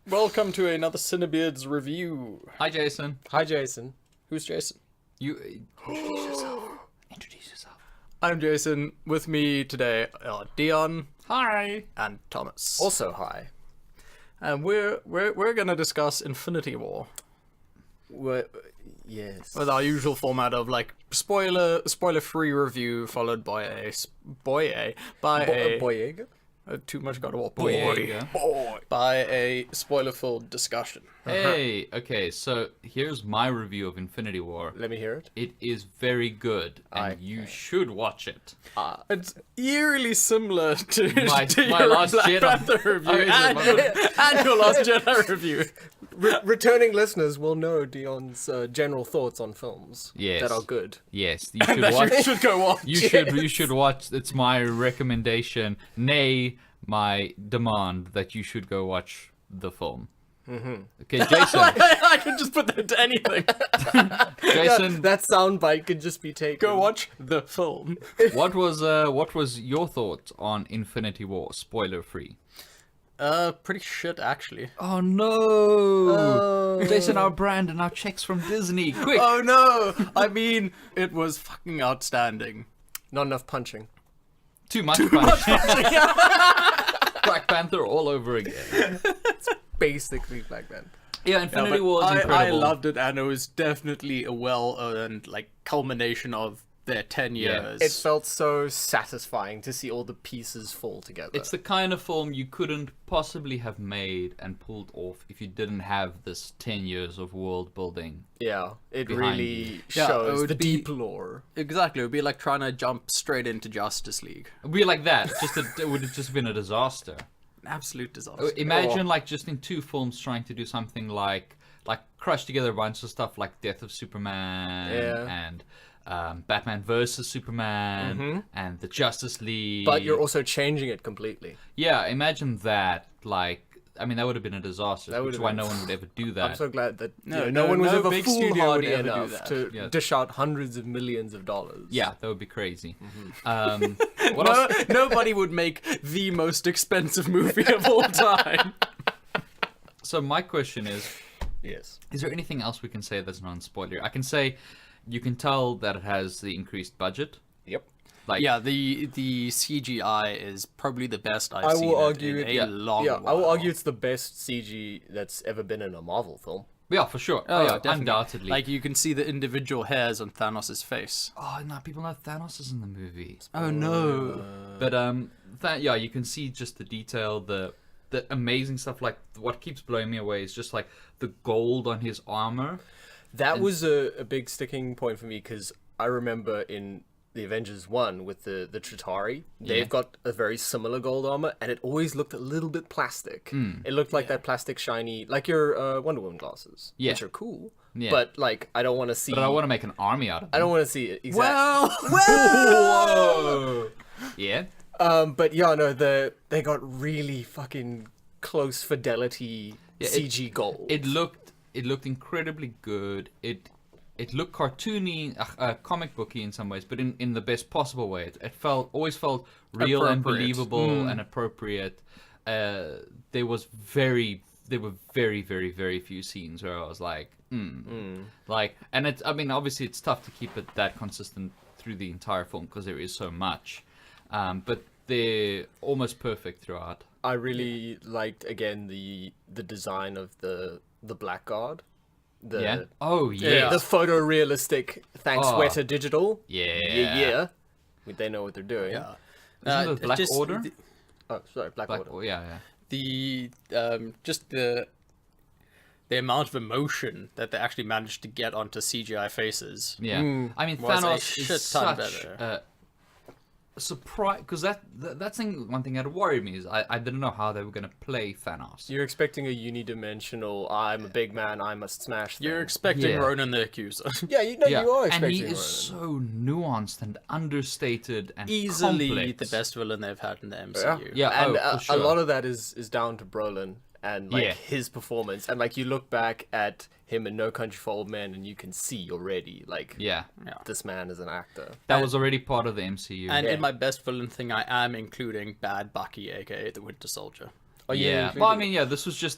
Welcome to another CineBeards review. Hi, Jason. Hi, Jason. Who's Jason? You introduce yourself. Introduce yourself. I'm Jason. With me today are Dion Hi. and Thomas. Also, hi. And we're gonna discuss Infinity War Yes. with our usual format of like spoiler-free review followed by a Boyega? too much God of War Boyega. by a spoiler-filled discussion. Hey. Okay. So here's my review of Infinity War. Let me hear it. It is very good, and you should watch it. It's eerily similar to My your Last Black Jedi. Panther review Oh, is it? and your Last Jedi review. Returning listeners will know Dion's general thoughts on films Yes. that are good. Yes, you should That watch. you should go watch. You should watch. It's my recommendation, nay, my demand that you should go watch the film. Mm-hmm. Okay, Jason. I can just put that to anything. Jason, That soundbite could just be taken. Go watch the film. what was your thoughts on Infinity War, spoiler free? Pretty shit actually. Oh no! Jason, our brand and our checks from Disney, quick! Oh no! I mean, it was fucking outstanding. Not enough punching. Too much punch. Black Panther all over again. Basically Black Panther. Yeah, Infinity War is incredible. I loved it, and it was definitely a well-earned like culmination of their 10 years. It felt so satisfying to see all the pieces fall together. It's the kind of film you couldn't possibly have made and pulled off if you didn't have this 10 years of world building. Yeah, it behind really you. Yeah, it shows would the be- deep lore. Exactly, it would be like trying to jump straight into Justice League. It'd be like that. It would have just been a disaster. An absolute disaster. Imagine like just in two films trying to do something like crush together a bunch of stuff like Death of Superman and Batman versus Superman and the Justice League. But you're also changing it completely. Yeah, imagine that. I mean, that would have been a disaster. That Which is would why have no been- one would ever do that. I'm so glad that No, no one was no ever big studio would foolhardy ever do enough that. to Yeah. dish out hundreds of millions of dollars. Yeah, that would be crazy. Mm-hmm. What else? Nobody would make the most expensive movie of all time. So my question is Yes. there anything else we can say that's non-spoiler? I can say you can tell that it has the increased budget. Yep. Like, Yeah, the CGI is probably the best I've I seen will argue in it. a long while. I will argue it's the best CG that's ever been in a Marvel film. yeah, for sure. Oh, yeah, definitely. Undoubtedly. Like, you can see the individual hairs on Thanos' face. oh no, people know Thanos is in the movie. Oh, no. But yeah, you can see just the detail, the amazing stuff. Like what keeps blowing me away is just like the gold on his armor. That was a big sticking point for me because I remember in the Avengers 1 with the Chitauri, they've got a very similar gold armor, and it always looked a little bit plastic. It looked like that plastic shiny, like your Wonder Woman glasses, Yeah. which are cool. Yeah. But like, I don't want to see. But I want to make an army out of I them. don't want to see it. Exactly. Whoa! Yeah. But yeah, no, they got really fucking close fidelity CG gold. It looked incredibly good. It looked cartoony, comic booky in some ways, but in the best possible way. It always felt real and Appropriate. believable and appropriate. There were very, very, very few scenes where I was like, like, and I mean, obviously it's tough to keep it that consistent through the entire film because there is so much, but they're almost perfect throughout. I really liked again the design of the Blackguard. Yeah. Oh yeah. The photorealistic thanks Oh. Weta Digital. Yeah. Yeah. They know what they're doing. Yeah. Isn't it Black Order? Oh, sorry, Black Order. Yeah. The just the amount of emotion that they actually managed to get onto CGI faces. Yeah, I mean was a Thanos shit is ton such better. a surprise because that's one thing that worried me is I didn't know how they were gonna play Thanos. You're expecting a unidimensional, I'm a big man, I must smash thing. You're expecting Yeah. Ronan the Accuser. Yeah, you are expecting and he is Ronan. so nuanced and understated and Easily complex. the best villain they've had in the MCU. Yeah, and for sure. a lot of that is down to Brolin and like Yeah. his performance. And like you look back at him in No Country for Old Men and you can see already like Yeah, this man is an actor. that was already part of the MCU. And Yeah. in my best villain thing, I am including Bad Bucky, aka the Winter Soldier. Oh, yeah. included- Well, I mean, yeah, this was just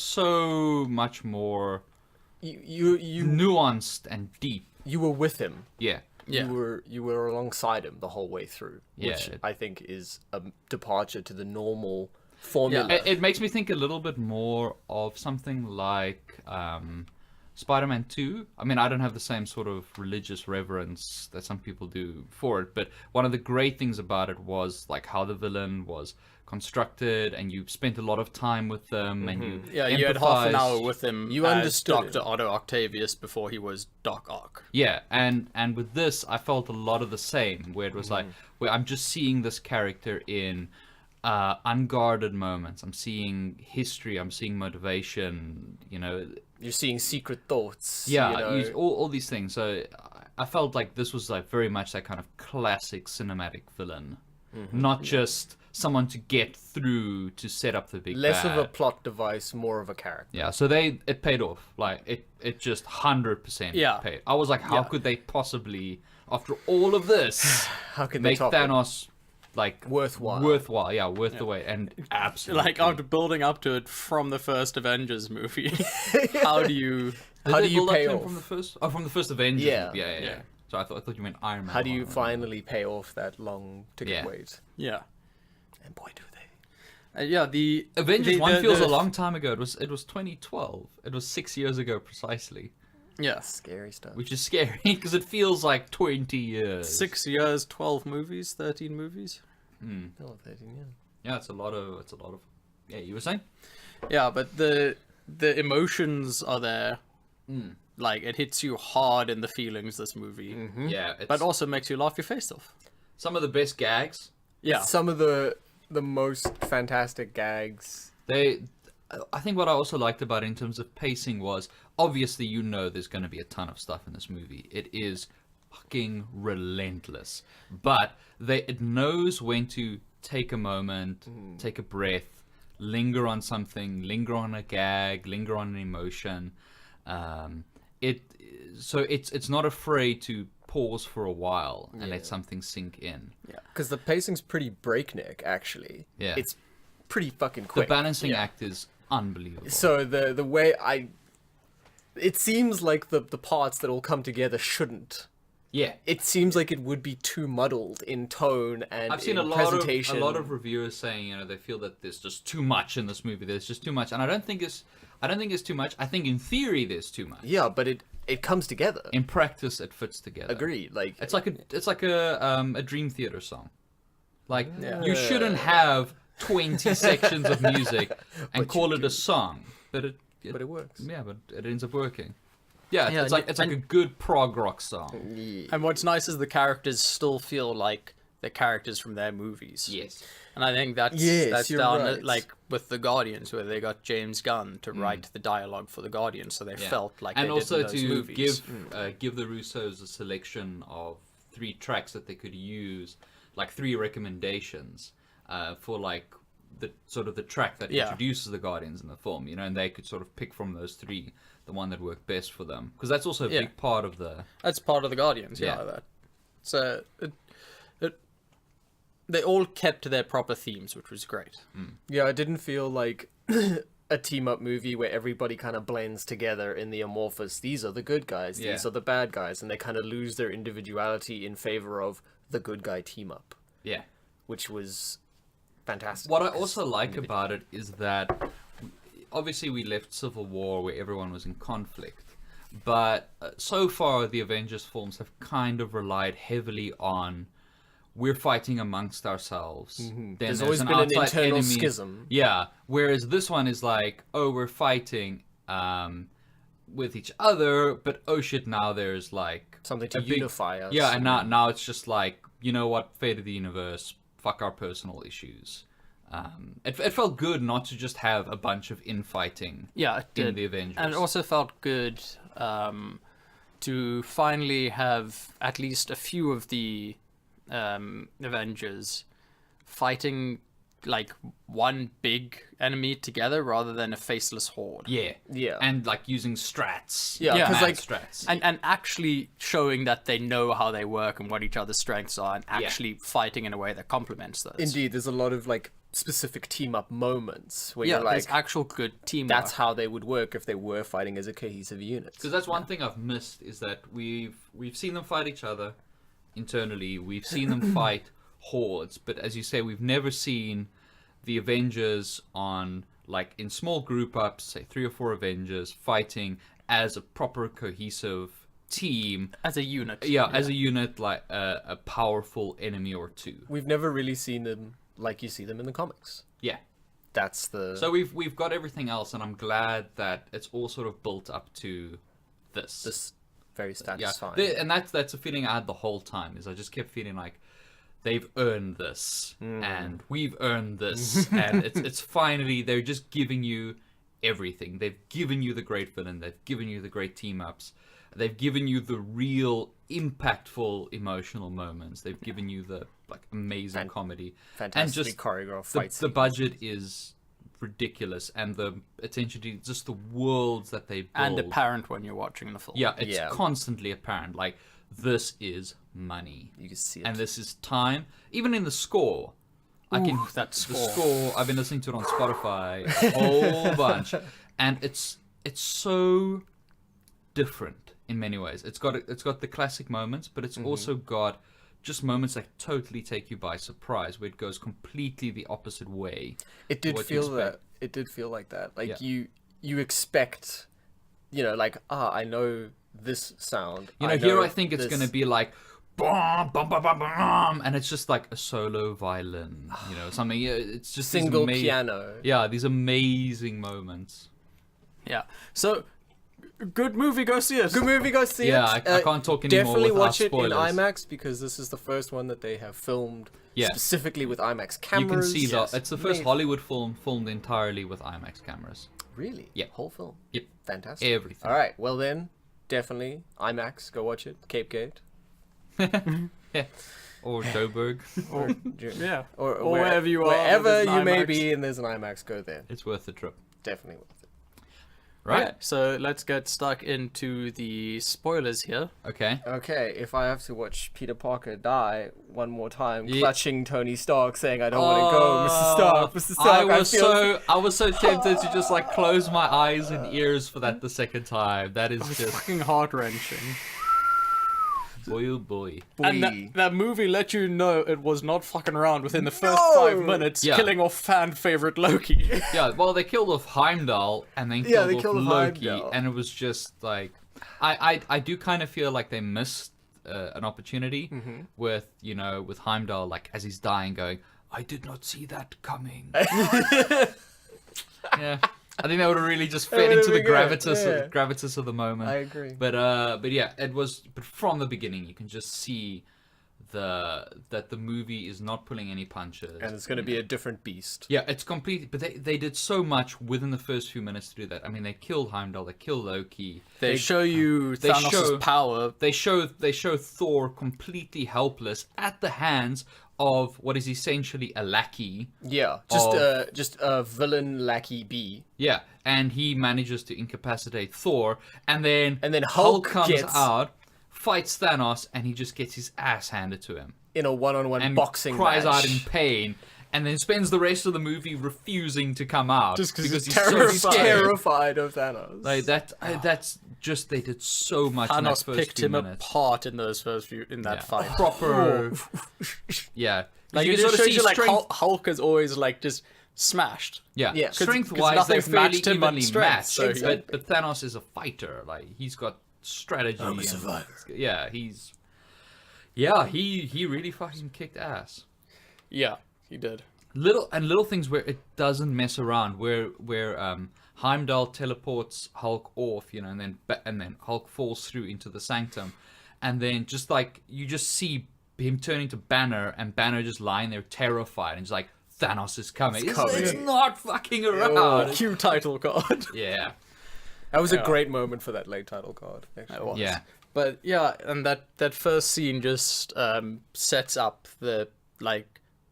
so much more you nuanced and deep. you were with him. Yeah. Yeah. You were alongside him the whole way through, which Yeah. I think is a departure to the normal formula. It makes me think a little bit more of something like Spider-Man 2. I mean, I don't have the same sort of religious reverence that some people do for it, but one of the great things about it was like how the villain was constructed, and you spent a lot of time with them, and you Yeah, you had half an empathized. hour with him You as understood Dr. him. Otto Octavius before he was Doc Ock. Yeah, and with this, I felt a lot of the same, where it was like, where I'm just seeing this character in unguarded moments. I'm seeing history. I'm seeing motivation. You know, You're seeing secret thoughts. yeah, you know. all these things. So I felt like this was like very much that kind of classic cinematic villain, not just someone to get through to set up the big Less bad. of a plot device, more of a character. Yeah, so it paid off. Like it just 100% Yeah. paid. I was like, how Yeah. could they possibly, after all of this, How could they make top it? Thanos like Worthwhile. worth the wait, and absolutely Like, after building up to it from the first Avengers movie, how do you... Did how they do you build up pay to him off? from the first? Oh, from the first Avengers. Yeah. movie. Yeah. Yeah. So I thought you meant Iron Man. How do you one. finally pay off that long ticket Yeah. wait? Yeah. And boy, do they. Yeah, the... Avengers the- 1 the- feels the- a long time ago. It was 2012. It was 6 years ago precisely, Yeah. Scary stuff. which is scary because it feels like 20 years. 6 years, 12 movies, 13 movies. Oh, 13, yeah. Yeah, it's a lot of. Yeah, you were saying? Yeah, but the emotions are there. Like, it hits you hard in the feelings, this movie. Yeah, it's, But also makes you laugh your face off. some of the best gags. Yeah. Some of the most fantastic gags. I think what I also liked about it in terms of pacing was, obviously you know there's going to be a ton of stuff in this movie. It is fucking relentless. But it knows when to take a moment, take a breath, linger on something, linger on a gag, linger on an emotion. It's not afraid to pause for a while and let something sink in. Because the pacing's pretty breakneck, actually. Yeah. It's pretty fucking The quick. balancing act is unbelievable. So the way it seems like the parts that all come together shouldn't. Yeah. It seems like it would be too muddled in tone and I've seen in a presentation. lot of reviewers saying, they feel that there's just too much in this movie. There's just too much, and I don't think it's too much. I think in theory there's too much. Yeah, but it comes together. In practice, it fits together. Agreed. Like It's like a Dream Theater song. Like Yeah. you shouldn't have 20 sections of music and call it a song, but it works. Yeah, but it ends up working. Yeah, Yeah, it's like a good prog rock song. And what's nice is the characters still feel like the characters from their movies. Yes. And I think that's you're down right. like with the Guardians, where they got James Gunn to write the dialogue for the Guardians, so they felt like and they also did in those to movies. give the Russos a selection of 3 tracks that they could use, like 3 recommendations for like the sort of the track that introduces the Guardians in the film, and they could sort of pick from those 3 the one that worked best for them, because that's also a big part of the. That's part of the Guardians, Yeah. that. So they all kept to their proper themes, which was great. Yeah, it didn't feel like a team up movie where everybody kind of blends together in the amorphous. These are the good guys, these are the bad guys, and they kind of lose their individuality in favor of the good guy team up, Yeah. which was fantastic. What I also like about it is that obviously we left Civil War where everyone was in conflict, but so far the Avengers films have kind of relied heavily on we're fighting amongst ourselves. Then There's always an been an outside internal enemy. schism. Yeah, whereas this one is like, oh, we're fighting with each other, but oh shit, now there's like Something to a big- unify us. Yeah, and now it's just like, you know what, fate of the universe, fuck our personal issues. It felt good not to just have a bunch of infighting Yeah, it in did. the Avengers. And it also felt good to finally have at least a few of the Avengers fighting like one big enemy together rather than a faceless horde. Yeah. Yeah. And like using strats. Yeah, Yeah. 'cause, Mad like, strats. And actually showing that they know how they work and what each other's strengths are, and actually fighting in a way that complements those. Indeed, there's a lot of like specific team up moments where Yeah, you're like, there's actual good teamwork. that's how they would work if they were fighting as a cohesive unit. Because that's one thing I've missed is that we've seen them fight each other internally. We've seen them fight hordes, but as you say, we've never seen the Avengers on like in small group ups, say 3 or 4 Avengers fighting as a proper cohesive team. as a unit. Yeah, as a unit, like a powerful enemy or two. We've never really seen them like you see them in the comics. Yeah. That's the... So we've got everything else, and I'm glad that it's all sort of built up to this. This very Yeah, satisfying. and that's a feeling I had the whole time. Is I just kept feeling like they've earned this, and we've earned this, and it's finally they're just giving you everything. They've given you the great villain. They've given you the great team ups. They've given you the real impactful emotional moments. They've given you the like amazing comedy. Fantastically and just choreographed fight the budget is ridiculous, and the attention to just the worlds that they build. And apparent when you're watching the film. Yeah, it's Yeah. constantly apparent. Like, this is money. You can see it. And this is time. Even in the score. that The score. score, I've been listening to it on Spotify a whole bunch. And it's so different in many ways. It's got the classic moments, but it's also got just moments that totally take you by surprise, where it goes completely the opposite way. It did what you feel expect. that. It did feel like that. Like Yeah. you expect, like, I know this sound. You know, here know I think it's this- going to be like, bum, bum, bum, bum, bum, and it's just like a solo violin, something. It's just these single piano. Yeah, these amazing moments. Yeah. So, good movie, go see it. Good movie, go see Yeah, it. I can't talk anymore Definitely without watch it spoilers. in IMAX because this is the first one that they have filmed specifically with IMAX cameras. You can see Yes. that it's the first Amazing. Hollywood film filmed entirely with IMAX cameras. Really? Yeah. Whole film. Yep, Fantastic. everything. All right. Well then, definitely IMAX. Go watch it. Cape Gate. Yeah, or Joburg. Or, Yeah. Or, Or wherever you are, Wherever there's an you may IMAX. be and there's an IMAX, go there. It's worth the trip, Definitely worth it. right? Yeah, so let's get stuck into the spoilers here. Okay. Okay, if I have to watch Peter Parker die one more time, Yeah. clutching Tony Stark, saying, "I don't want to go, Mr. Stark, Mr. Stark." I was so tempted to just like close my eyes and ears for that the second time. That is It's just fucking heart wrenching. boy oh boy. And that movie let you know it was not fucking around within the first 5 minutes, Yeah. killing off fan favorite Loki. Yeah, well, they killed off Heimdall and then Yeah, they killed off killed off Loki, Heimdall. and it was just like, I do kind of feel like they missed an opportunity with with Heimdall, like as he's dying, going, "I did not see that coming." Yeah, I think that would have really just fit would've into the been good, gravitas of the moment. I agree. But yeah, but from the beginning, you can just see that the movie is not pulling any punches. And it's going to be a different beast. Yeah, it's completely. But they did so much within the first few minutes to do that. I mean, they killed Heimdall, they killed Loki. They show you they Thanos' show- power. They show Thor completely helpless at the hands of what is essentially a lackey. Yeah, just a villain lackey B. Yeah, and he manages to incapacitate Thor, and then Hulk comes gets- out, fights Thanos, and he just gets his ass handed to him. In a one-on-one And boxing cries match. out in pain, and then spends the rest of the movie refusing to come out Just because he's so scared. terrified of Thanos. Like that's just they did so much in that Thanos first picked few him minutes. apart in that Yeah. fight. Proper, yeah. Like you it sort just of shows see you like strength. Hulk is always like just smashed. Yeah, Yeah. 'Cause- strength-wise, nothing's they're fairly matched him on evenly strength, matched. so he- But Thanos is a fighter. Like he's got strategy. I'm a and- survivor. Yeah, he really fucking kicked ass. Yeah, he did. Little things where it doesn't mess around, where Heimdall teleports Hulk off, and then Hulk falls through into the sanctum, and then just like you just see him turn into Banner, and Banner just lying there terrified, and he's like, Thanos is coming. It's not fucking around. Cue title card. Yeah. That was a great moment for that late title card. Actually. It was. Yeah. But yeah, and that first scene just sets up the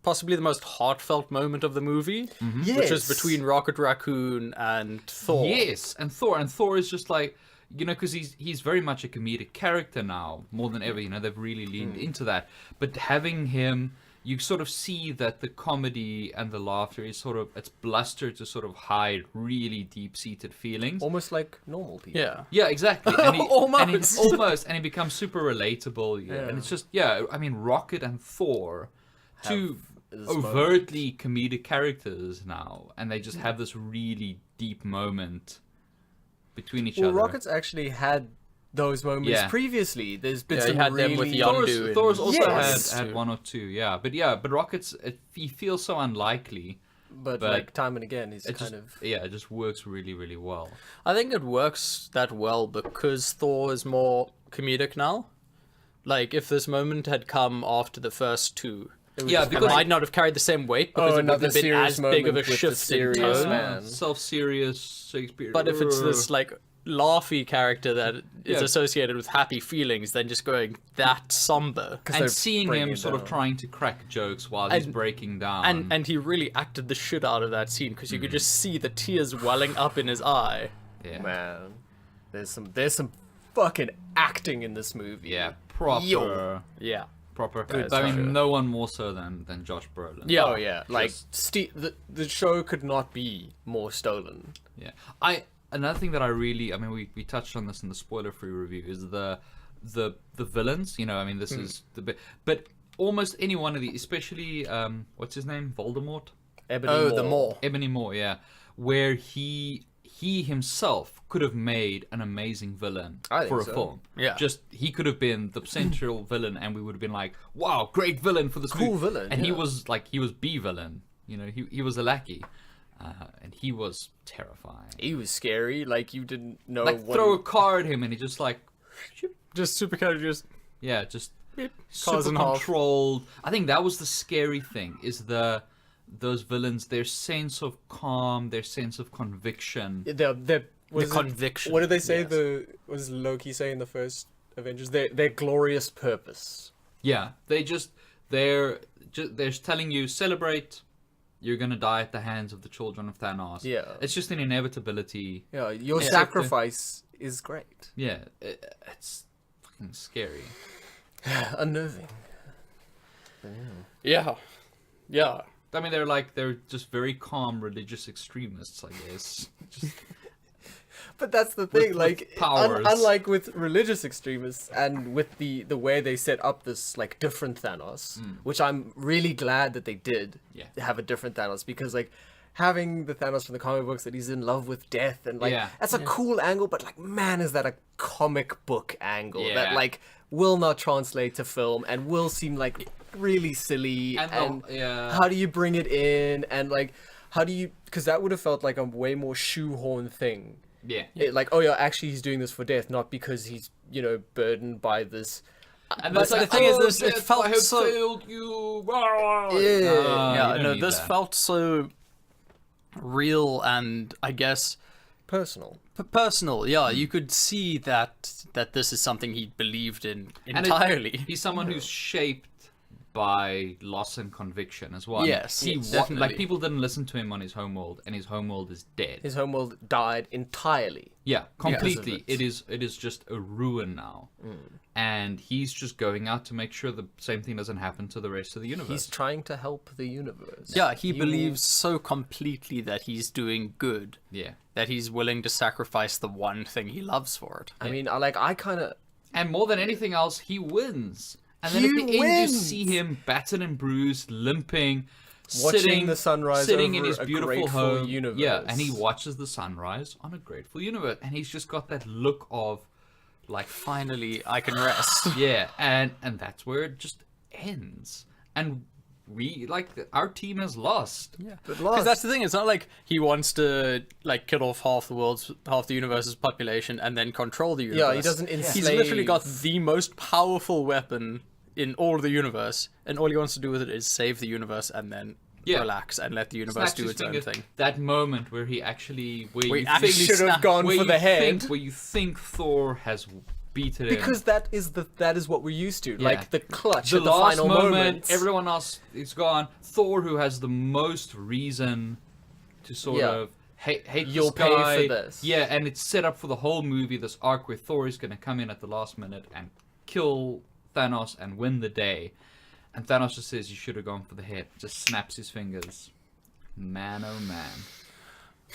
possibly the most heartfelt moment of the movie, which is between Rocket Raccoon and Thor. Yes, and Thor is just like, because he's very much a comedic character now, more than ever. They've really leaned into that. But having him you sort of see that the comedy and the laughter is sort of, it's bluster to sort of hide really deep-seated feelings. Almost like normal people. Yeah. Yeah, exactly. And Almost. And he becomes super relatable. Yeah. And it's just, yeah, I mean, Rocket and Thor, two overtly comedic characters now, and they just have this really deep moment between each other. Well, Rocket's actually had those moments previously. There's been some had really... them with Yondu. Thor's also Yes. had one or two, yeah. But Rocket's, he feels so unlikely. But like time and again, he's It kind just, of... yeah, it just works really, really well. I think it works that well because Thor is more comedic now. Like, if this moment had come after the first two, it might not have carried the same weight because it wouldn't have been as big of a shift in tone. Self-serious Shakespeare. But if it's this, like, laughy character that is associated with happy feelings, then just going that somber. And seeing him sort of trying to crack jokes while he's breaking down. And he really acted the shit out of that scene because you could just see the tears welling up in his eye. Yeah. Man, there's some fucking acting in this movie. Yeah, proper. Yeah. Proper. Good I mean, stuff. no one more so than Josh Brolin. Yeah. Oh yeah, like the show could not be more stolen. Yeah. Another thing that I mean, we touched on this in the spoiler-free review, is the villains. You know, I mean, this is the bit, but almost any one of these, especially what's his name, Voldemort. The Maw. Ebony Maw, yeah, where he himself could have made an amazing villain for a film. Yeah. Just, he could have been the central villain and we would have been like, wow, great villain for this Cool movie. villain, And yeah. he was B villain. You know, he was a lackey. And he was terrifying. He was scary. Like you didn't know. Like, what throw a car at him and he just like, Just super kind of just... yeah, just Cars super in half. controlled. I think that was the scary thing, is those villains, their sense of calm, their sense of conviction. the conviction. What did they say? Yes. What does Loki say in the first Avengers? Their glorious purpose. Yeah, they're telling you, celebrate. You're gonna die at the hands of the children of Thanos. Yeah. It's just an inevitability. Yeah, your sacrifice is great. Yeah, it's fucking scary. Unnerving. Yeah. Yeah. I mean, they're just very calm religious extremists, I guess. Just, But that's the thing, like powers. unlike with religious extremists and with the way they set up this like different Thanos, which I'm really glad that they did have a different Thanos, because like having the Thanos from the comic books that he's in love with death and like that's a cool angle, but like man, is that a comic book angle that like will not translate to film and will seem like really silly and how do you bring it in, and like how do you, because that would have felt like a way more shoehorn thing. yeah. Like, oh yeah, actually he's doing this for death, not because he's, you know, burdened by this. And But the thing is, this, it felt I have so... failed you. This felt so real and, I guess... Personal. Personal, yeah. You could see that this is something he believed in entirely. He's someone who's shaped by loss and conviction as well. Yes, Like, definitely. people didn't listen to him on his homeworld, and his homeworld is dead. His homeworld died entirely. Yeah, completely. Because It is just a ruin now. And he's just going out to make sure the same thing doesn't happen to the rest of the universe. He's trying to help the universe. Yeah, he believes so completely that he's doing good. Yeah. That he's willing to sacrifice the one thing he loves for it. I mean, I kind of... And more than anything else, he wins. And then He at the end, you wins! see him battered and bruised, limping, Watching sitting, the sunrise sitting in over his a beautiful grateful home. universe. Yeah, and he watches the sunrise on a grateful universe, and he's just got that look of, like, Finally, I can rest. yeah, and that's where it just ends. And we, like, our team has lost. Yeah, But because that's the thing. It's not like he wants to like kill off half the universe's population and then control the universe. Yeah, he doesn't He's enslave... literally got the most powerful weapon in all of the universe, and all he wants to do with it is save the universe and then relax and let the universe do its own thing. That moment where he actually, where We you actually think, should have gone where for you the head. think, where you think Thor has beaten him. Because that is what we're used to. Yeah. Like the clutch The at the last final moment, everyone else is gone. Thor, who has the most reason to sort of hate You'll this guy. pay for this. Yeah, and it's set up for the whole movie, this arc where Thor is going to come in at the last minute and kill Thanos and win the day. And Thanos just says, "You should have gone for the head." Just snaps his fingers. Man, oh man.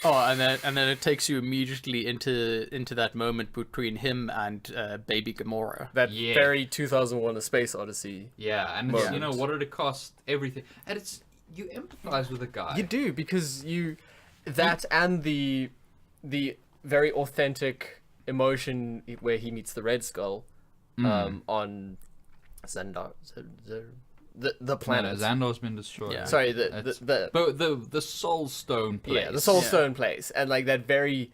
Oh, and then it takes you immediately into that moment between him and baby Gamora. That very 2001: A Space Odyssey. Yeah, and it's, what did it cost? Everything, and you empathize with the guy. You do, because and the very authentic emotion where he meets the Red Skull on Xandar, the planet. No, Xandar's been destroyed. Yeah. Sorry, the Soul Stone place. Yeah, the Soul Stone place, and like that very,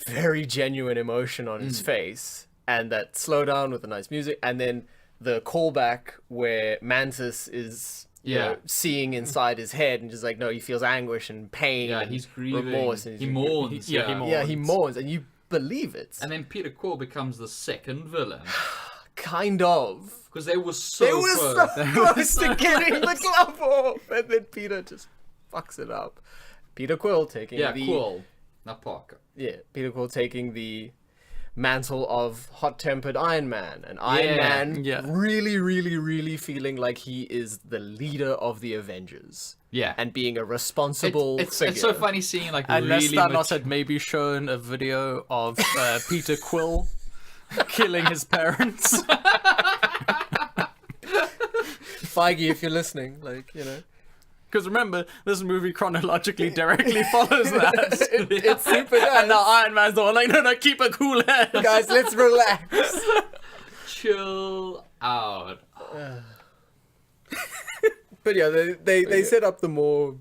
very genuine emotion on his face, and that slowdown with the nice music, and then the callback where Mantis is seeing inside his head, and just like, no, he feels anguish and pain. Yeah, and he's grieving. remorse, and he mourns. He mourns. Yeah, he mourns, and you believe it. And then Peter Quill becomes the second villain. Kind of. Because they were so close to getting the glove off, and then Peter just fucks it up. Peter Quill taking Quill, not Parker. Yeah, Peter Quill taking the mantle of hot-tempered Iron Man, and Iron Man really, really, really feeling like he is the leader of the Avengers. Yeah, and being a responsible figure. It's so funny seeing like unless Thanos had maybe shown a video of Peter Quill killing his parents. Feige, if you're listening, because remember, this movie chronologically directly follows that. It's super nice. And now Iron Man's the one like, no, keep a cool head. Guys, let's relax. Chill out. But yeah, they set up the more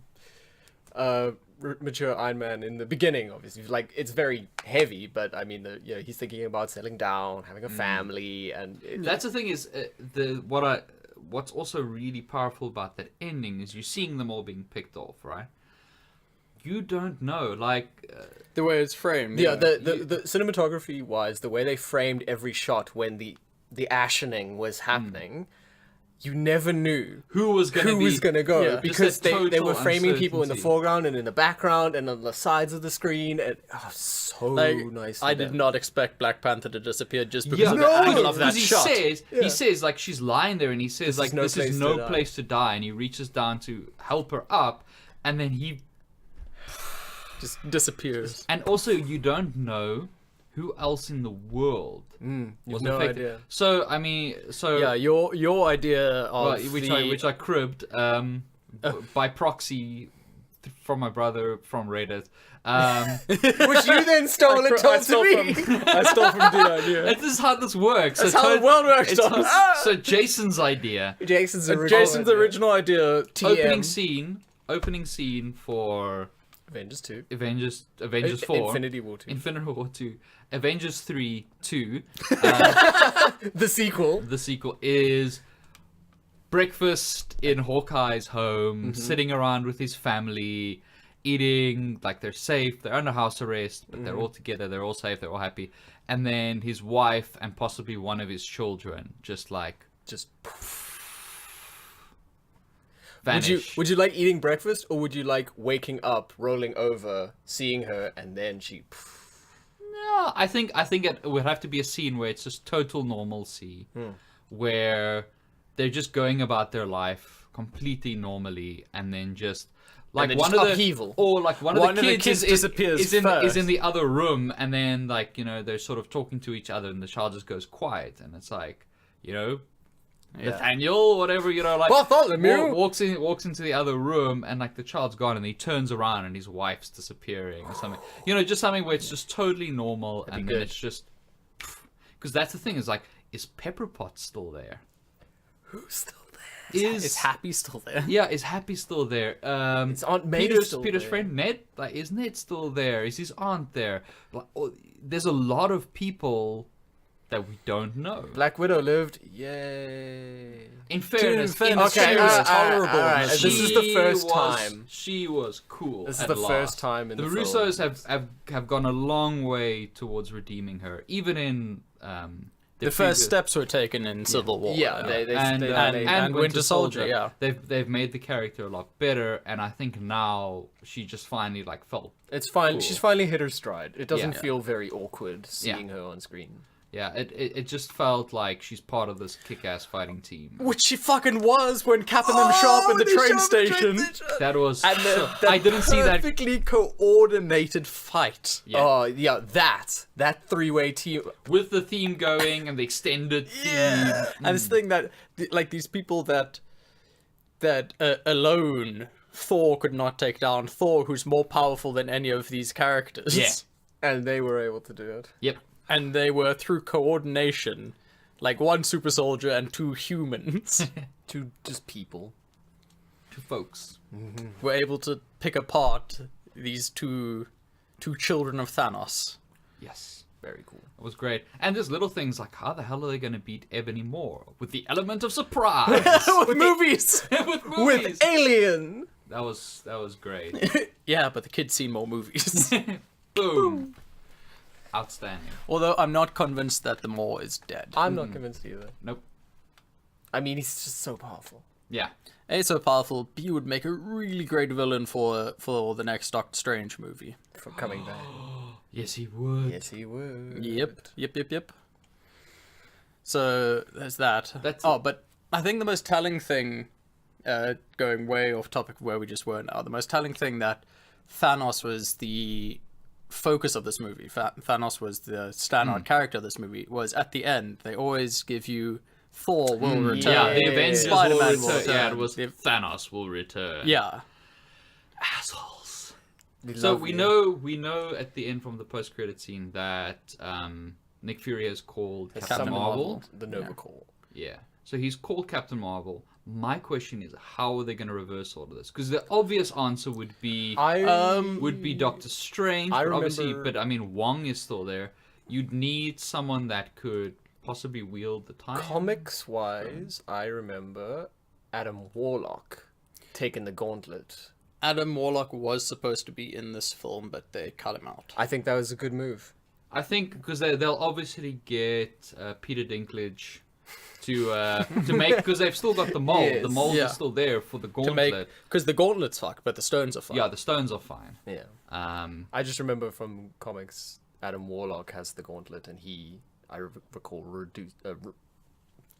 mature Iron Man in the beginning, obviously. Like, it's very heavy, but I mean, he's thinking about settling down, having a family, and that's the thing is what's also really powerful about that ending is you're seeing them all being picked off, right? You don't know, the way it's framed. Yeah, the cinematography wise, the way they framed every shot when the ashening was happening. You never knew who was gonna go because they were framing people in the foreground and in the background and on the sides of the screen, and nice. I did not expect Black Panther to disappear just because of the angle of that shot. He says like she's lying there, and he says this is no place to die, and he reaches down to help her up, and then he just disappears. And also, you don't know who else in the world was affected. Idea. So I mean, your idea of which I cribbed by proxy from my brother from Reddit, which you then stole and told to me. I stole from Dion. Yeah, this is how this works. That's how the world works. So Jason's idea. Jason's original idea. TM. Opening scene for Avengers 2. Avengers 4. Infinity War 2. Infinity War 2. Avengers 3 2. The sequel. The sequel is breakfast in Hawkeye's home, sitting around with his family, eating, like they're safe, they're under house arrest, but they're all together, they're all safe, they're all happy. And then his wife and possibly one of his children just vanish. Would you like eating breakfast, or would you like waking up, rolling over, seeing her, and then she? No, I think it would have to be a scene where it's just total normalcy, where they're just going about their life completely normally, and then just like one of upheaval. Or like one of the kids disappears is in the other room, and then they're sort of talking to each other, and the child just goes quiet, and it's like Nathaniel, whatever, Bartholomew walks into the other room, and like the child's gone, and he turns around and his wife's disappearing or something. Just something where it's just totally normal. Then it's just because that's the thing is Pepper Potts still there? Who's still there? Is Happy still there? Yeah, is Happy still there? Is Aunt May still Peter's there? friend Ned, is Ned still there? Is his aunt there? There's a lot of people that we don't know. Black Widow lived. Yay. In fairness, okay, tolerable. All right. This is the first time. She was cool. This is the first time in the film. Russos have gone a long way towards redeeming her, even in the first steps were taken in Civil War. Yeah, and Winter Soldier. Yeah, they've made the character a lot better, and I think now she just finally felt. It's fine. Cool. She's finally hit her stride. It doesn't feel very awkward seeing her on screen. Yeah, it just felt like she's part of this kick-ass fighting team. Which she fucking was when capping them sharp in the train station. That was... And I didn't see that... perfectly coordinated fight. Yeah. Oh, yeah, that three-way team. With the theme going and the extended theme. And this thing that, like, these people that alone Thor could not take down. Thor, who's more powerful than any of these characters. Yeah. And they were able to do it. Yep. And they were through coordination, like one super soldier and 2 humans, To just people. To folks. were able to pick apart these two children of Thanos. Yes. Very cool. It was great. And there's little things like, how the hell are they going to beat Ebony Moore? With the element of surprise. With movies! With movies. With Alien! That was great. Yeah, but the kid's seen more movies. Boom. Outstanding. Although I'm not convinced that the Moore is dead. I'm not convinced either. Nope. I mean, he's just so powerful. Yeah. A, so powerful, B, would make a really great villain for the next Doctor Strange movie. For coming back. Yes, he would. Yes, he would. Yep. So, there's that. That's but I think the most telling thing, going way off topic of where we just were now, the most telling thing that Thanos was the focus of this movie, Thanos was the standout character of this movie, was at the end, they always give you Thor will return. Yeah, the Avengers Spider-Man will will return. return. Yeah, it was Thanos will return. Yeah. Assholes. So we know at the end from the post-credit scene that Nick Fury has called Captain Marvel. The Nova Call. Yeah. So he's called Captain Marvel. My question is, how are they going to reverse all of this? Because the obvious answer would be Doctor Strange. But I mean, Wong is still there. You'd need someone that could possibly wield the time. Comics-wise, I remember Adam Warlock taking the gauntlet. Adam Warlock was supposed to be in this film, but they cut him out. I think that was a good move. I think because they'll obviously get Peter Dinklage to make, because they've still got the mold. Yes. The mold Yeah. is still there for the gauntlet. Because the gauntlet's fucked, but the stones are fine. Yeah, the stones are fine. Yeah. Um, I just remember from comics, Adam Warlock has the gauntlet, and I recall,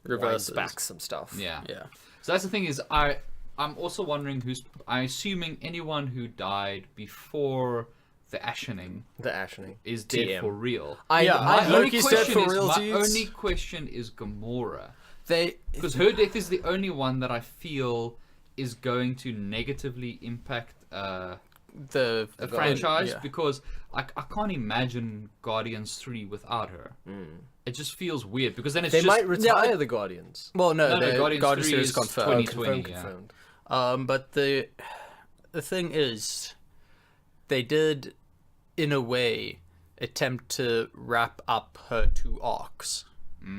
Reverses. back some stuff. yeah. Yeah. So that's the thing is, I'm also wondering I'm assuming anyone who died before the Ashening The Ashening is dead TM. for real. Loki's dead for real. My only question is Gamora. They Because her death is the only one that I feel is going to negatively impact the franchise, yeah. because I can't imagine Guardians 3 without her. It just feels weird, because then it's They just... might retire the Guardians. Well, no, the Guardians Guardians 3 series is confirmed. 2020, Confirmed. But the thing is, they did, in a way, attempt to wrap up her 2 arcs,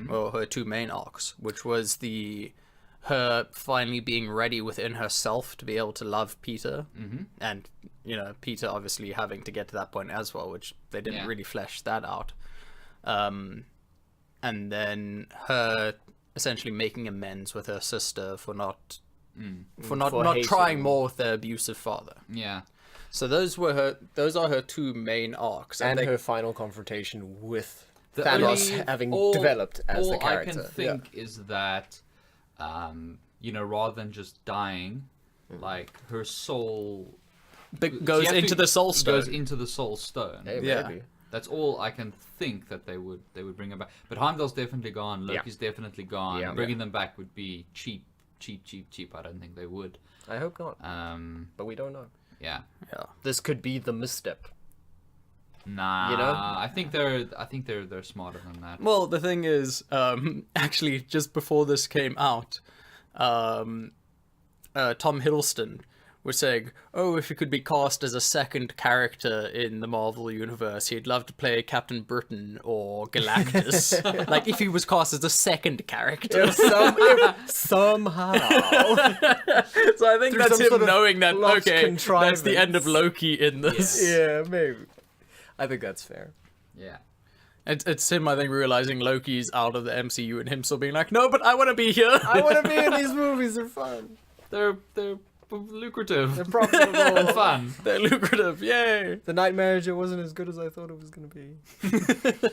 or her 2 main arcs, which was her finally being ready within herself to be able to love Peter, and Peter obviously having to get to that point as well, which they didn't really flesh that out. And then her essentially making amends with her sister for not hating. trying more with their abusive father. Yeah. So those are her 2 main arcs, And they, her final confrontation with The Thanos only- having all- developed as the all character. I can think is that, rather than just dying, like her soul goes she has into to- the Soul Stone. Goes into the Soul Stone. Hey, Yeah. maybe. That's all I can think that they would bring her back. But Heimdall's definitely gone. Loki's definitely gone. Yeah. Bringing them back would be cheap. I don't think they would. I hope not, Um, but we don't know. yeah. Yeah. This could be the misstep. Nah. You know? I think they're smarter than that. Well, the thing is, actually, just before this came out, Tom Hiddleston was saying, "Oh, if he could be cast as a second character in the Marvel universe, he'd love to play Captain Britain or Galactus. Like if he was cast as a second character." Somehow. So I think Through that's some him sort of knowing that lost okay, that's the end of contrivance. Loki in this. Yeah, maybe. I think that's fair. Yeah. It's him, I think, realizing Loki's out of the MCU and him still being like, "No, but I want to be here. I want to be in these movies. They're fun. They're lucrative. They're profitable. and fun. They're lucrative. Yay!" The Night Manager wasn't as good as I thought it was going to be.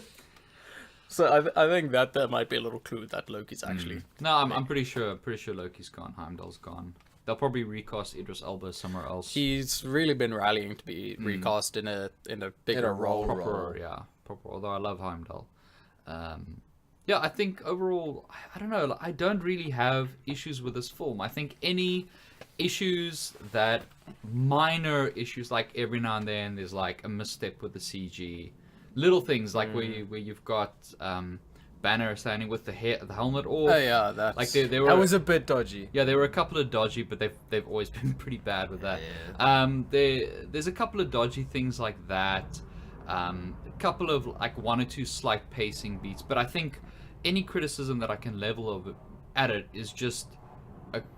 So I think that there might be a little clue that Loki's actually. No, I'm pretty sure Loki's gone. Heimdall's gone. They'll probably recast Idris Elba somewhere else. He's really been rallying to be recast in a bigger role. Proper. Although I love Heimdall. Yeah, I think overall, I don't know. I don't really have issues with this film. I think any issues minor issues, like every now and then there's like a misstep with the CG, little things like where you've got Banner standing with the helmet off. Oh yeah, that's like they were. That was a bit dodgy. Yeah, there were a couple of dodgy, but they've always been pretty bad with that. There's a couple of dodgy things like that. A couple of like one or two slight pacing beats, but I think any criticism that I can level at it is just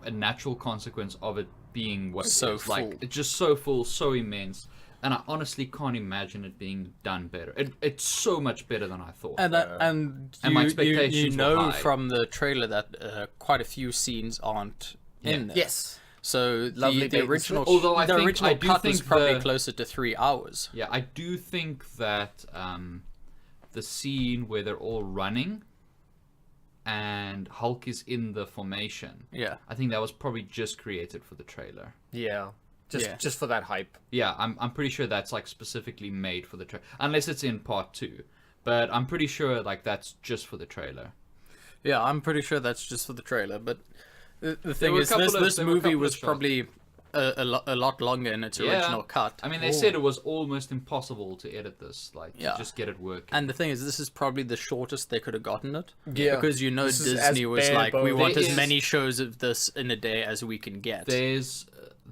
a natural consequence of it being what So it is. Like full. it's just so full, so immense, and I honestly can't imagine it being done better. It's so much better than I thought. And my you expectations were know high. from the trailer that quite a few scenes aren't in there. Yes. So Lovely the bait and original, switch. Although I the think- original I do cut was think probably the- closer to 3 hours. Yeah, I do think that the scene where they're all running and Hulk is in the formation, Yeah. I think that was probably just created for the trailer. Yeah. Just for that hype. Yeah, I'm pretty sure that's like specifically made for the trailer, unless it's in part 2. But I'm pretty sure like that's just for the trailer. Yeah, I'm pretty sure that's just for the trailer. But the There thing were a is, couple this of- this there were a movie couple of was shots. probably a lot longer in its original cut. I mean, they said it was almost impossible to edit this, like Yeah. to just get it working. And the thing is, this is probably the shortest they could have gotten it. Yeah. Because This is Disney as was bare like, we bones. want There as is- many shows of this in a day as we can get. There's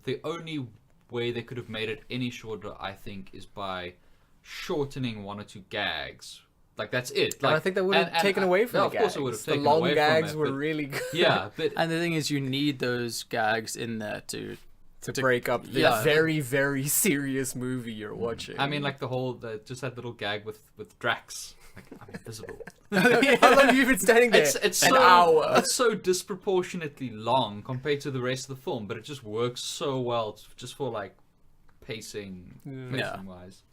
the only way they could have made it any shorter, I think, is by shortening one or two gags. Like that's it. And Like I think that would have taken away from no, the of gags. course it would have The taken long away from gags it, were but- really good. Yeah, but And the thing is, you need those gags in there to break up the Yeah. very, very serious movie you're watching. I mean, like just that little gag with Drax. Like I'm invisible. how long have you been standing there? It's An so hour. it's so disproportionately long compared to the rest of the film, but it just works so well just for like pacing wise.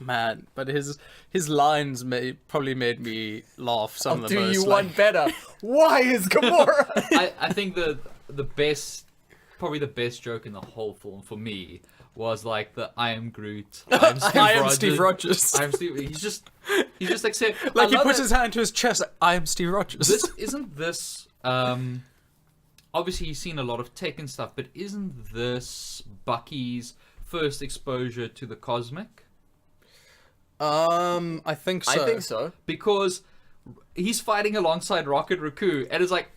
man. But his lines probably made me laugh some of the Do most. you like, want better? Why is Gamora? I think the best, probably the best joke in the whole film for me was like the I am Groot. I am Steve I am Rogers. Steve Rogers. I am Steve. He's just like saying Like I he love puts it. his hand to his chest. Like, I am Steve Rogers. This obviously he's seen a lot of tech and stuff, but isn't this Bucky's first exposure to the cosmic? I think so. I think so. Because he's fighting alongside Rocket Raccoon, and it's like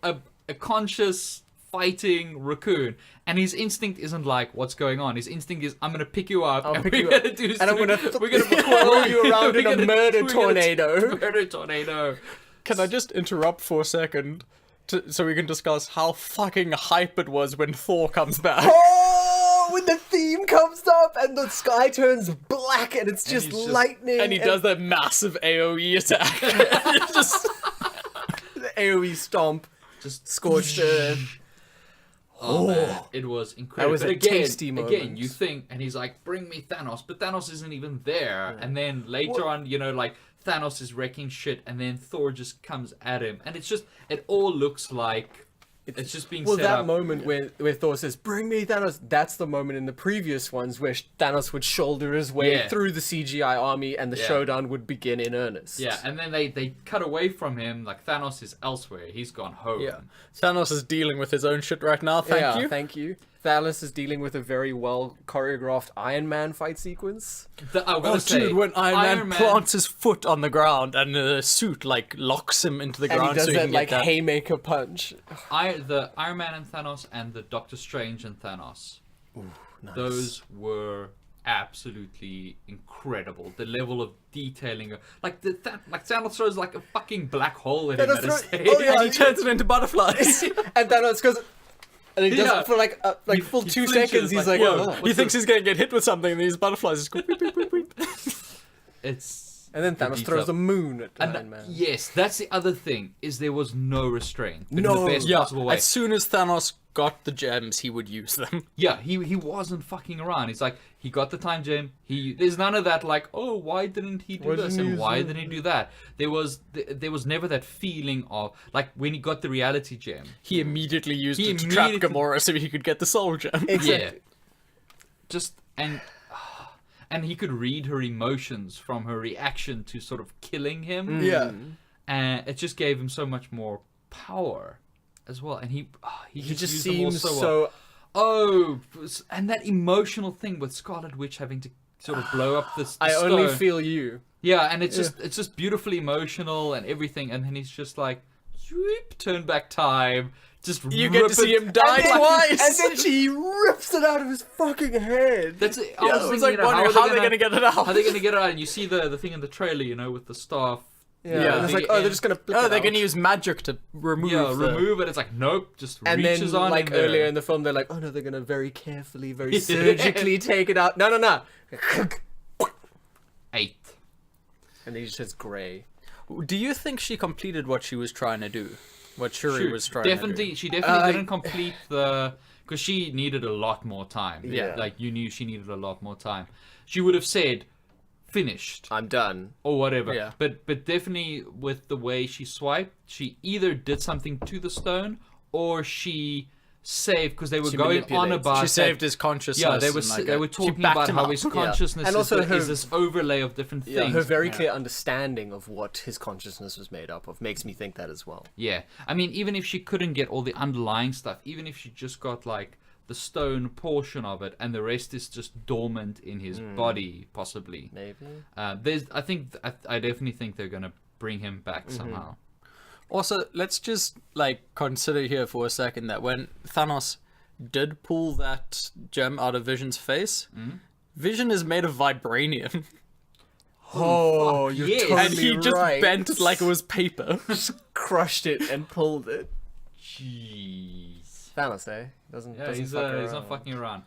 a conscious fighting raccoon, and his instinct isn't like what's going on. His instinct is I'm gonna pick you up, I'll and pick we're you gonna up, do and I'm gonna we're gonna twirl you around in we're a gonna- murder we're gonna tornado. Murder tornado. Can I just interrupt for a second so we can discuss how fucking hype it was when Thor comes back? Oh, when the theme comes up and the sky turns black and it's just he's just- lightning. And he does that massive AoE attack. Just the AoE stomp, Just scorched earth. Oh, man, it was incredible. was But a again, tasty Again, moment. you think, and he's like, "Bring me Thanos," but Thanos isn't even there. And then later on, like Thanos is wrecking shit, and then Thor just comes at him, and it's just, it all looks like it's just being Well, set that up. moment where Thor says, "Bring me Thanos," that's the moment in the previous ones where Thanos would shoulder his way Yeah. through the CGI army and the Yeah. showdown would begin in earnest. Yeah, and then they cut away from him. Like Thanos is elsewhere; he's gone home. yeah. Thanos is dealing with his own shit right now. Thank you. Thank you. Thanos is dealing with a very well choreographed Iron Man fight sequence. I'm gonna Oh, say, dude, when Iron Man plants his foot on the ground and the suit like locks him into the And ground he does so he that can like get that. haymaker punch. the Iron Man and Thanos, and the Doctor Strange and Thanos. Nice. Those were absolutely incredible. The level of detailing, like Thanos throws like a fucking black hole at him Thanos at his throw- head. oh, yeah, And he turns it into butterflies. And Thanos goes, and he does Yeah. it for like full he 2 flinches, seconds. He's like, like, whoa. "Oh." He thinks he's gonna get hit with something, and these butterflies just go beep, beep, beep, beep. It's And then Thanos detail. throws the moon at and Iron Man. yes, that's the other thing, is there was no restraint, but in No. the best Yeah, possible way. as soon as Thanos got the gems, he would use them. Yeah, he wasn't fucking around. He's like, he got the time gem. There's none of that like, oh, why didn't he do this and why didn't he do that? There was never that feeling of like when he got the reality gem. He immediately used it to trap Gamora so he could get the soul gem. Yeah, just and he could read her emotions from her reaction to sort of killing him. Yeah, and it just gave him so much more power as well. And he just used them all seems so so. well. Oh, and that emotional thing with Scarlet Witch having to sort of blow up this. I only feel you. Yeah, and it's just beautifully emotional and everything. And then he's just like, sweep, turn back time. Just you get to see him die twice, and then she rips it out of his fucking head. That's it. I was like, wondering how they're gonna get it out. How are they gonna get it out? And you see the thing in the trailer, with the staff. Yeah, and it's like, they're just gonna. They're gonna use magic to remove. Yeah, remove it. It's like, nope, just and reaches then, on. Like in earlier there. in the film, they're like, oh no, they're gonna very carefully, very surgically take it out. No. 8. And then he just says grey. Do you think she completed what she was trying to do? What Shuri was trying to do? She definitely didn't complete because she needed a lot more time. Yeah. Like, you knew she needed a lot more time. She would have said, finished. I'm done. Or whatever. Yeah. But definitely with the way she swiped, she either did something to the stone or she saved, because they were going on about she saved his consciousness. Yeah, they were talking about how his consciousness and also is this overlay of different things. Her very clear understanding of what his consciousness was made up of makes me think that as well. Yeah, I mean, even if she couldn't get all the underlying stuff, even if she just got like the stone portion of it, and the rest is just dormant in his body, possibly. Maybe. I definitely think they're gonna bring him back somehow. Also, let's just consider here for a second that when Thanos did pull that gem out of Vision's face, Vision is made of vibranium. Oh, you're totally And he just bent it like it was paper. Just crushed it and pulled it. Jeez. Thanos, eh? Doesn't He's not fucking around.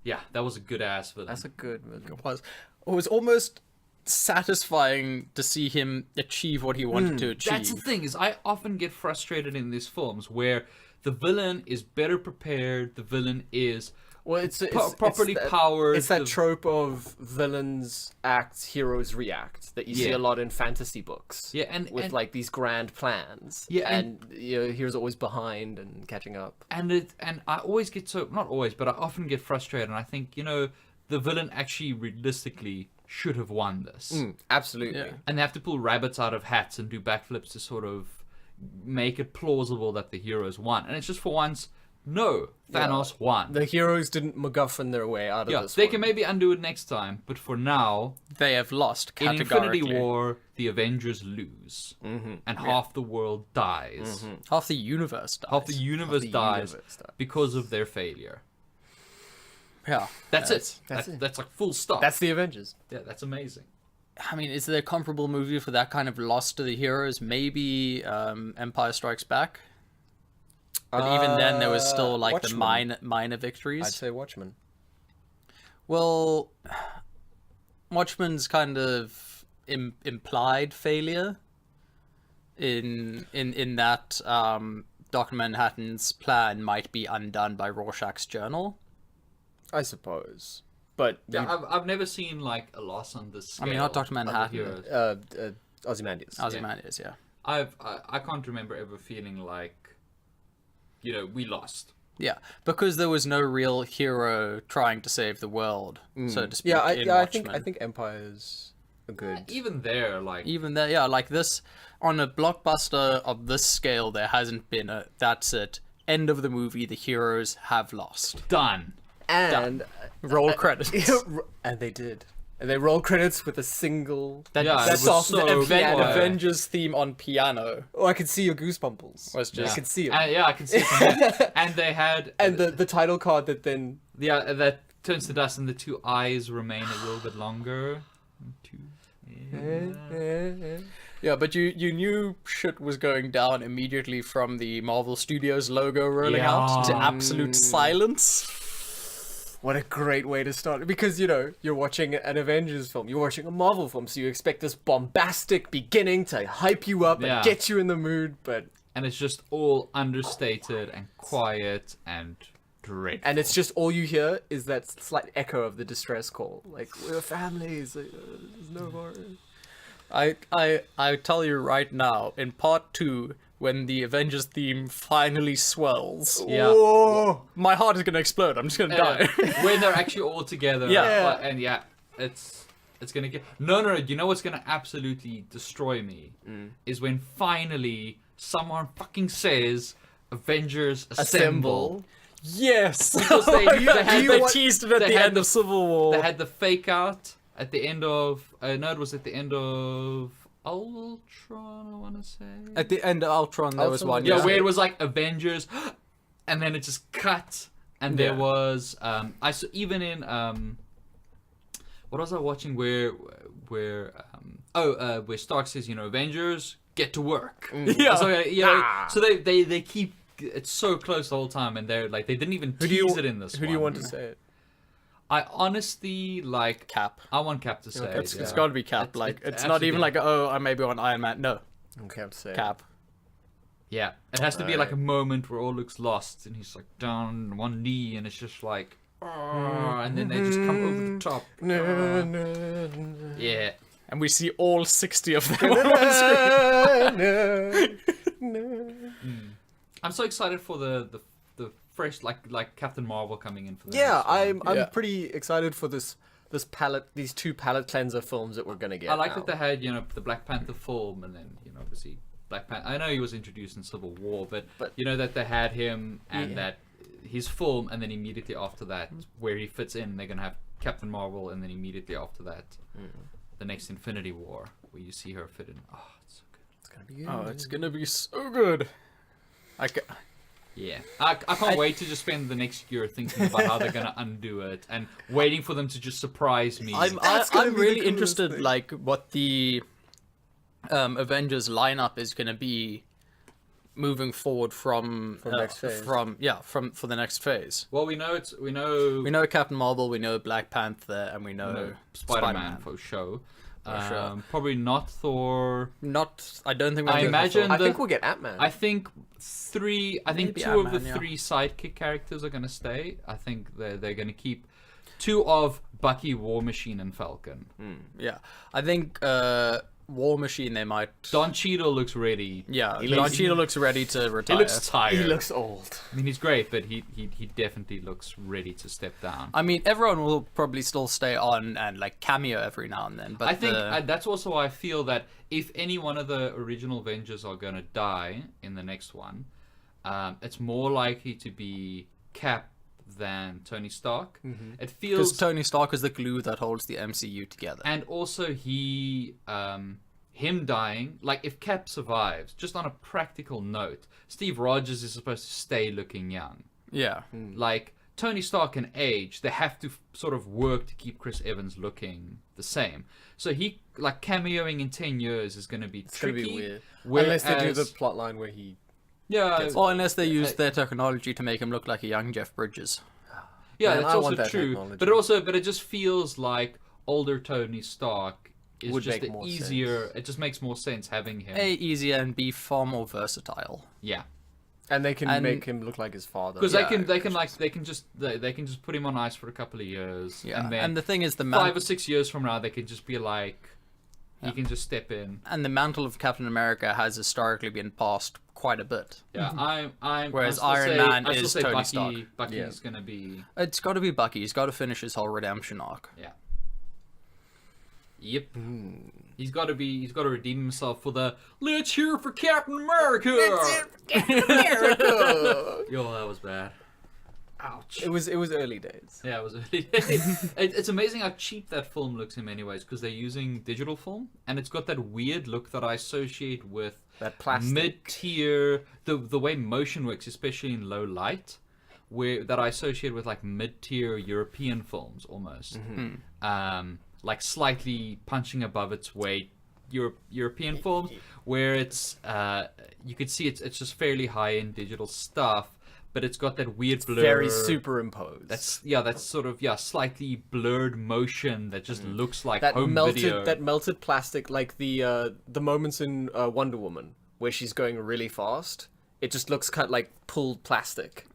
Yeah, that was a good ass villain. That's a good villain. It was almost satisfying to see him achieve what he wanted to achieve. That's the thing, is I often get frustrated in these films where the villain is better prepared, the villain is properly powered. It's that trope of villains act, heroes react that you see a lot in fantasy books. Yeah, and these grand plans. Yeah, and heroes always behind and catching up. And I always get not always, but I often get frustrated, and I think the villain actually realistically should have won this. Absolutely. Yeah. And they have to pull rabbits out of hats and do backflips to sort of make it plausible that the heroes won. And it's just for once, no, Thanos won. The heroes didn't MacGuffin their way out of this. They can maybe undo it next time, but for now, they have lost categorically. In Infinity War, the Avengers lose, and half the world dies. Half the universe dies. Half the universe dies because of their failure. Yeah, that's it. That's like full stop. That's the Avengers. Yeah, that's amazing. I mean, is there a comparable movie for that kind of loss to the heroes? Maybe Empire Strikes Back. But even then, there was still Watchmen. the minor victories. I'd say Watchmen. Well, Watchmen's kind of implied failure in that Dr. Manhattan's plan might be undone by Rorschach's journal. I suppose, but I've never seen a loss on this scale. I mean, not Dr. Manhattan. Ozymandias. Ozymandias, yeah. I can't remember ever feeling like, we lost. Yeah, because there was no real hero trying to save the world, so to speak. I think Empire's a good. Even there, this on a blockbuster of this scale, there hasn't been a. That's it. End of the movie. The heroes have lost. Done. And roll credits. And they did. And they roll credits with a single. That's off the Avengers theme on piano. Oh, I could see your goosebumples. I could see it. I can see it. And they had. And the title card that then. Yeah, that turns to dust, and the two eyes remain a little bit longer. Yeah, but you knew shit was going down immediately from the Marvel Studios logo rolling out to absolute silence. What a great way to start. Because, you're watching an Avengers film. You're watching a Marvel film. So you expect this bombastic beginning to hype you up and get you in the mood. But and it's just all understated and quiet and dreadful. And it's just all you hear is that slight echo of the distress call. Like, we're families. Like, there's no more. I tell you right now, in part 2, when the Avengers theme finally swells, my heart is gonna explode. I'm just gonna die. When they're actually all together. Yeah. And it's gonna get... No, you know what's gonna absolutely destroy me? Is when finally someone fucking says Avengers Assemble. Yes! Because they teased it at the end of Civil War. They had the fake out at the end of... no, it was at the end of Ultron, I want to say. At the end of Ultron, there was one. Yeah, where it was like Avengers, and then it just cut, and there was... I saw even in... what was I watching where Stark says, Avengers, get to work. Yeah. So they keep... It's so close the whole time, and they're like, they didn't even tease it in this one. Who do you want to say it? I honestly like Cap. I want Cap to say it. It's got to be Cap. It's not even like, I maybe want Iron Man. No. Okay, to say Cap. Yeah. It has to be like a moment where all looks lost, and he's like down on one knee, and it's just like, and then they just come over the top. Yeah. And we see all 60 of them on screen. I'm so excited for the fresh like Captain Marvel coming in for the Yeah, next one. I'm pretty excited for these 2 palette cleanser films that we're gonna get. I like now. that they had the Black Panther film, and then obviously Black Panther. I know he was introduced in Civil War, but that they had him and that his film, and then immediately after that, where he fits in, they're gonna have Captain Marvel, and then immediately after that, the next Infinity War, where you see her fit in. Oh, it's so good. It's gonna be good. Oh, it's gonna be so good. I can't wait to just spend the next year thinking about how they're gonna undo it and waiting for them to just surprise me. I'm really interested, like what the Avengers lineup is gonna be moving forward from next phase. For the next phase. Well, we know Captain Marvel, we know Black Panther, and we know Spider-Man for show. Probably not Thor. I don't think. I imagine. I think we'll get Ant-Man. I think two of the 3 sidekick characters are gonna stay. I think they're gonna keep 2 of Bucky, War Machine, and Falcon. Yeah, I think War Machine they might. Don Cheadle looks ready. Yeah, Don Cheadle looks ready to retire. He looks tired. He looks old. I mean, he's great, but he definitely looks ready to step down. I mean, everyone will probably still stay on and like cameo every now and then. But I think that's also why I feel that if any one of the original Avengers are gonna die in the next one, it's more likely to be Cap than Tony Stark. It feels because Tony Stark is the glue that holds the MCU together. And also him dying, like if Cap survives, just on a practical note, Steve Rogers is supposed to stay looking young. Yeah. Like Tony Stark can age, they have to sort of work to keep Chris Evans looking the same. So he like cameoing in 10 years is going to be tricky. It's going to be weird. Unless they do the plot line where he or unless they use their technology to make him look like a young Jeff Bridges. Yeah, that's also true. But it just feels like older Tony Stark is would just make more easier. sense. It just makes more sense having him. Easier and B, far more versatile. Yeah. And they can make him look like his father. Because they can just put him on ice for a couple of years. Yeah. And then And the thing is, 5 or 6 years from now, they can just be like, he can just step in. And the mantle of Captain America has historically been passed quite a bit. Yeah, Whereas Iron Man is Tony Stark. Bucky's gonna be. It's got to be Bucky. He's got to finish his whole redemption arc. Yeah. Yep. He's got to redeem himself for the "Let's cheer for Captain America." Yo, that was bad. Ouch. It was early days. Yeah, it was early days. It's amazing how cheap that film looks in many ways because they're using digital film, and it's got that weird look that I associate with that plastic mid-tier. The way motion works, especially in low light, that I associate with like mid-tier European films almost. Like slightly punching above its weight European films, where it's you could see it's just fairly high-end digital stuff, but it's got that weird blur. Very superimposed. That's sort of slightly blurred motion that just looks like that home melted video. That melted plastic, like the moments in Wonder Woman where she's going really fast, it just looks kind of like pulled plastic.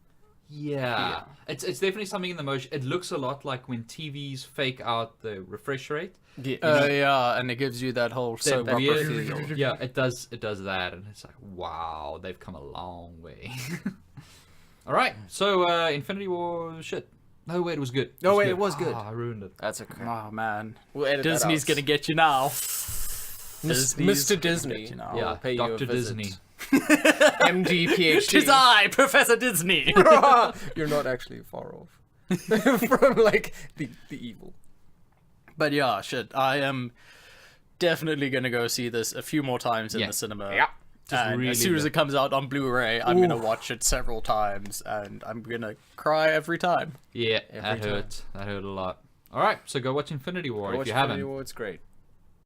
Yeah. It's definitely something in the motion. It looks a lot like when TVs fake out the refresh rate. Yeah, and it gives you that whole soap opera feel. Yeah, it does that, and it's like, wow, they've come a long way. All right, so Infinity War, shit. No, wait, it was good. It was good. I ruined it. That's okay. Oh man, We'll edit Disney's that out. gonna get you now. Mr. Disney. You know. Yeah, pay you a Dr. visit. Disney. MD, PhD. Tis I, Professor Disney. You're not actually far off from like the evil. But yeah, shit. I am definitely gonna go see this a few more times in the cinema. Yeah. And really as soon as good. it comes out on Blu-ray, I'm gonna watch it several times, and I'm gonna cry every time. Yeah, Every that time. hurt. That hurt a lot. All right, so go watch Infinity War if you haven't. It's great.